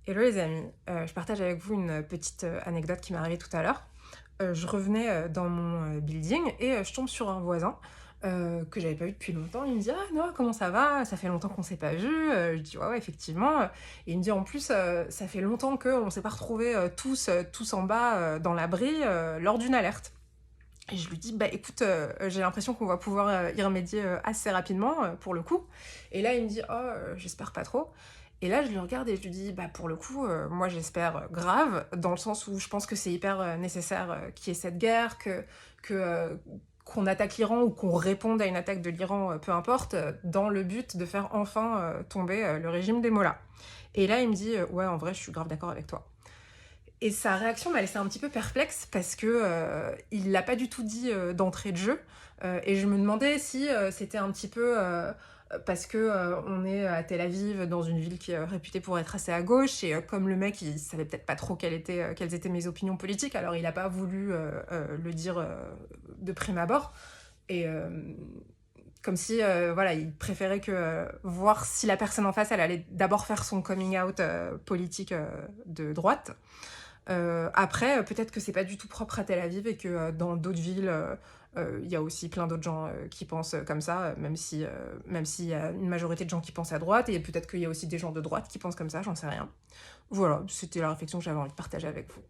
Hello les amis, je partage avec vous une petite anecdote qui m'est arrivée tout à l'heure. Je revenais dans mon building et je tombe sur un voisin que j'avais pas vu depuis longtemps. Il me dit: «Ah Noah, comment ça va? Ça fait longtemps qu'on s'est pas vu». Je dis: «Ouais, ouais, effectivement». Et il me dit: «En plus, ça fait longtemps qu'on s'est pas retrouvés tous en bas dans l'abri lors d'une alerte». Et je lui dis: «Bah écoute, j'ai l'impression qu'on va pouvoir y remédier assez rapidement pour le coup». Et là, il me dit: «Oh, j'espère pas trop». Et là, je le regarde et je lui dis: «Bah pour le coup, moi j'espère grave, dans le sens où je pense que c'est hyper nécessaire qu'il y ait cette guerre, que, qu'on attaque l'Iran ou qu'on réponde à une attaque de l'Iran, peu importe, dans le but de faire enfin tomber le régime des mollahs». Et là, il me dit: «Ouais, en vrai, je suis grave d'accord avec toi». Et sa réaction m'a laissé un petit peu perplexe parce que il l'a pas du tout dit d'entrée de jeu. Et je me demandais si c'était un petit peu parce que on est à Tel Aviv, dans une ville qui est réputée pour être assez à gauche, et comme le mec il savait peut-être pas trop quelles étaient mes opinions politiques, alors il a pas voulu le dire de prime abord. Et comme si voilà, il préférait que voir si la personne en face elle allait d'abord faire son coming out politique de droite. Après, peut-être que c'est pas du tout propre à Tel Aviv et que dans d'autres villes, il y a aussi plein d'autres gens qui pensent comme ça, même s'il y a une majorité de gens qui pensent à droite, et peut-être qu'il y a aussi des gens de droite qui pensent comme ça, j'en sais rien. Voilà, c'était la réflexion que j'avais envie de partager avec vous.